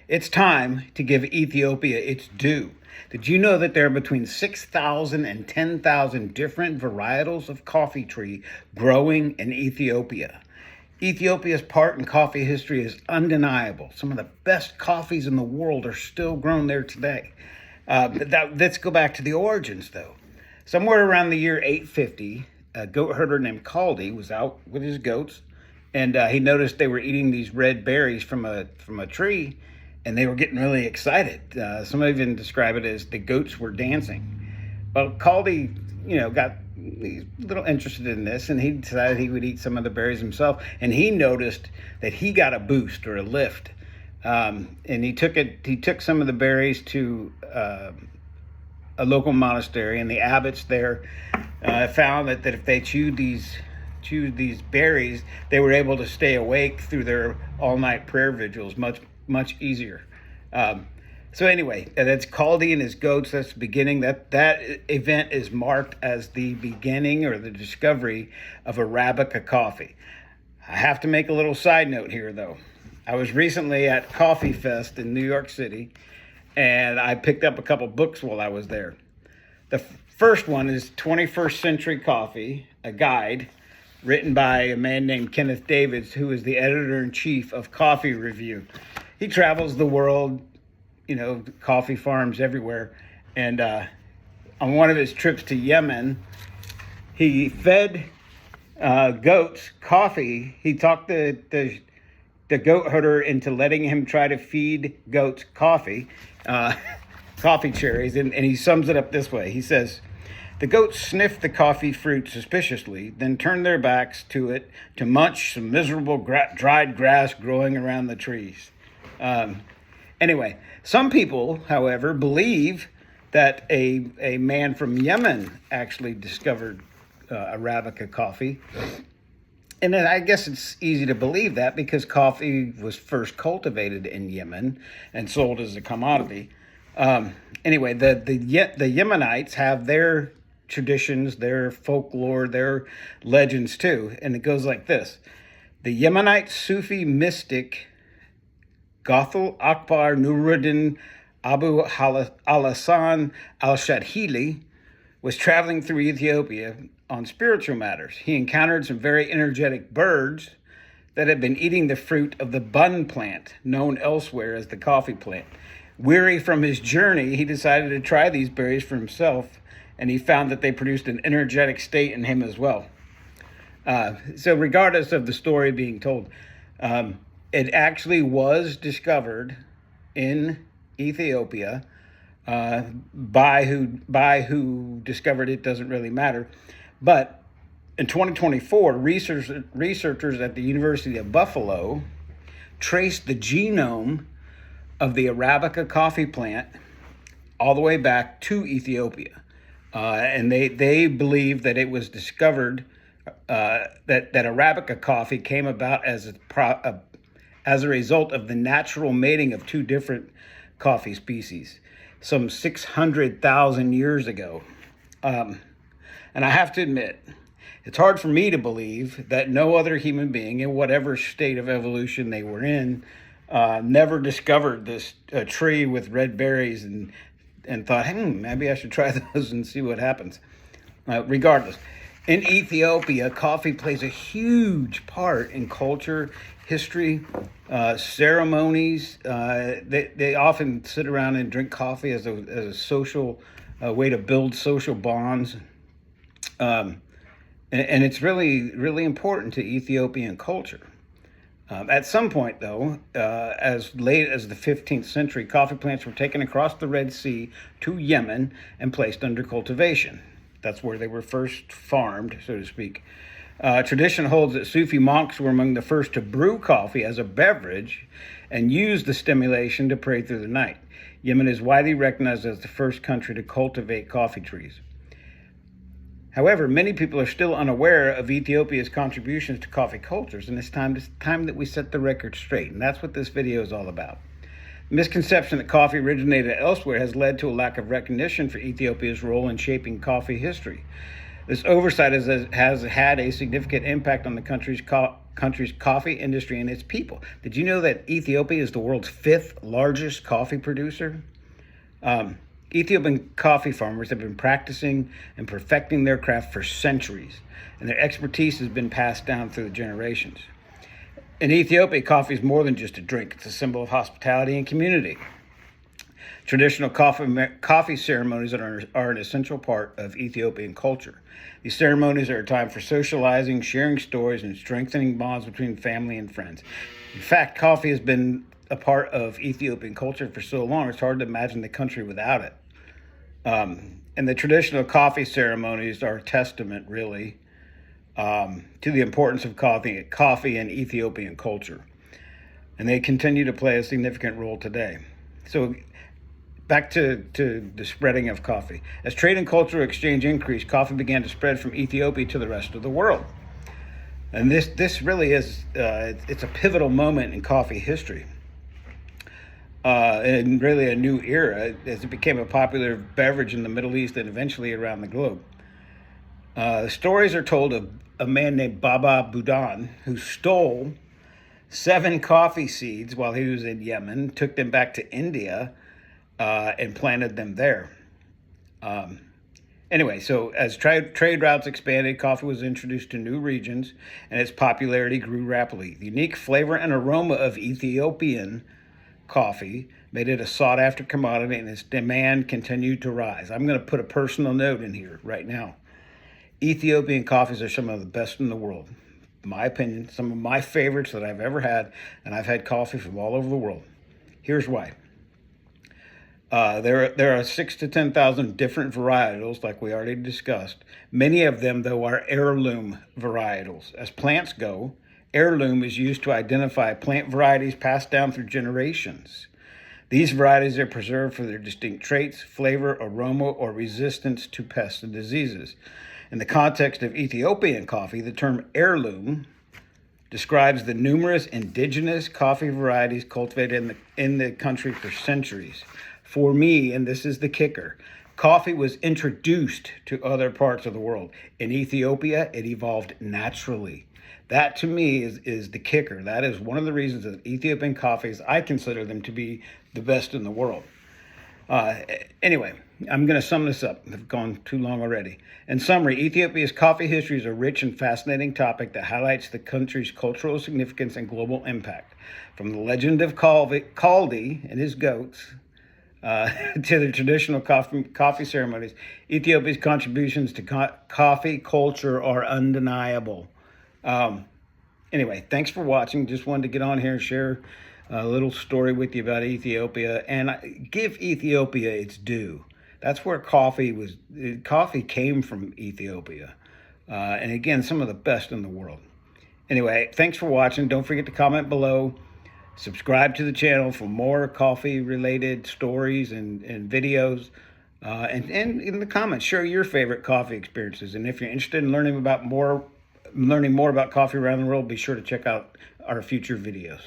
It's time to give Ethiopia its due. Did you know that there are between 6,000 and 10,000 different varietals of coffee tree growing in Ethiopia? Ethiopia's part in coffee history is undeniable. Some of the best coffees in the world are still grown there today. Let's go back to the origins, though. Somewhere around the year 850, a goat herder named Kaldi was out with his goats, and he noticed they were eating these red berries from a tree, and they were getting really excited. Some even describe it as the goats were dancing. Well, Kaldi, got a little interested in this, and he decided he would eat some of the berries himself. And he noticed that he got a boost or a lift, and he took some of the berries to a local monastery, and the abbots there found that if they chewed these berries, they were able to stay awake through their all-night prayer vigils much easier. So anyway, that's Kaldi and his goats. That's the beginning. That event is marked as the beginning or the discovery of Arabica coffee. I have to make a little side note here, though. I was recently at Coffee Fest in New York City, and I picked up a couple books while I was there. The first one is 21st Century Coffee, a guide written by a man named Kenneth Davids, who is the editor-in-chief of Coffee Review. He travels the world, coffee farms everywhere. And on one of his trips to Yemen, he fed goats coffee. He talked the goat herder into letting him try to feed goats coffee, coffee cherries. And he sums it up this way. He says, "The goats sniffed the coffee fruit suspiciously, then turned their backs to it to munch some miserable dried grass growing around the trees." Anyway, some people, however, believe that a man from Yemen actually discovered Arabica coffee. And then I guess it's easy to believe that because coffee was first cultivated in Yemen and sold as a commodity. Anyway, the Yemenites have their traditions, their folklore, their legends too. And it goes like this. The Yemenite Sufi mystic Gauthul Akbar Nuruddin Abu al-Hasan al-Shadhili was traveling through Ethiopia on spiritual matters. He encountered some very energetic birds that had been eating the fruit of the bun plant, known elsewhere as the coffee plant. Weary from his journey, he decided to try these berries for himself, and he found that they produced an energetic state in him as well. So regardless of the story being told, it actually was discovered in Ethiopia. By who discovered it doesn't really matter. But in 2024, researchers at the University of Buffalo traced the genome of the Arabica coffee plant all the way back to Ethiopia. And they believe that it was discovered that Arabica coffee came about as a result of the natural mating of two different coffee species some 600,000 years ago. And I have to admit, it's hard for me to believe that no other human being, in whatever state of evolution they were in, never discovered this tree with red berries and thought, maybe I should try those and see what happens. Regardless, in Ethiopia, coffee plays a huge part in culture, history, ceremonies. They often sit around and drink coffee as a social way to build social bonds. And it's really, really important to Ethiopian culture. At some point, though, as late as the 15th century, coffee plants were taken across the Red Sea to Yemen and placed under cultivation. That's where they were first farmed, so to speak. Tradition holds that Sufi monks were among the first to brew coffee as a beverage and use the stimulation to pray through the night. Yemen is widely recognized as the first country to cultivate coffee trees. However, many people are still unaware of Ethiopia's contributions to coffee cultures, and it's time that we set the record straight, and that's what this video is all about. The misconception that coffee originated elsewhere has led to a lack of recognition for Ethiopia's role in shaping coffee history. This oversight has had a significant impact on the country's country's coffee industry and its people. Did you know that Ethiopia is the world's fifth largest coffee producer? Ethiopian coffee farmers have been practicing and perfecting their craft for centuries, and their expertise has been passed down through the generations. In Ethiopia, coffee is more than just a drink. It's a symbol of hospitality and community. Traditional coffee ceremonies are an essential part of Ethiopian culture. These ceremonies are a time for socializing, sharing stories, and strengthening bonds between family and friends. In fact, coffee has been a part of Ethiopian culture for so long, it's hard to imagine the country without it. And the traditional coffee ceremonies are a testament, really, to the importance of coffee in Ethiopian culture. And they continue to play a significant role today. So back to the spreading of coffee. As trade and cultural exchange increased, coffee began to spread from Ethiopia to the rest of the world. And this really is, it's a pivotal moment in coffee history. And really a new era as it became a popular beverage in the Middle East and eventually around the globe. Stories are told of a man named Baba Budan who stole 7 coffee seeds while he was in Yemen, took them back to India, and planted them there. Anyway, so as trade routes expanded, coffee was introduced to new regions, and its popularity grew rapidly. The unique flavor and aroma of Ethiopian coffee made it a sought-after commodity, and its demand continued to rise. I'm going to put a personal note in here right now. Ethiopian coffees are some of the best in the world. In my opinion, some of my favorites that I've ever had, and I've had coffee from all over the world. Here's why. There are 6,000 to 10,000 different varietals, like we already discussed. Many of them, though, are heirloom varietals. As plants go, heirloom is used to identify plant varieties passed down through generations. These varieties are preserved for their distinct traits, flavor, aroma, or resistance to pests and diseases. In the context of Ethiopian coffee, the term heirloom describes the numerous indigenous coffee varieties cultivated in the country for centuries. For me, and this is the kicker, coffee was introduced to other parts of the world. In Ethiopia, it evolved naturally. That, to me, is the kicker. That is one of the reasons that Ethiopian coffees, I consider them to be the best in the world. Anyway, I'm going to sum this up. I've gone too long already. In summary, Ethiopia's coffee history is a rich and fascinating topic that highlights the country's cultural significance and global impact. From the legend of Kaldi and his goats, to the traditional coffee ceremonies, Ethiopia's contributions to coffee culture are undeniable. Anyway, thanks for watching. Just wanted to get on here and share a little story with you about Ethiopia and give Ethiopia its due. That's where coffee came from, Ethiopia. And again, some of the best in the world. Anyway, thanks for watching. Don't forget to comment below. Subscribe to the channel for more coffee-related stories and videos. And in the comments, share your favorite coffee experiences. And if you're interested in learning more about coffee around the world, be sure to check out our future videos.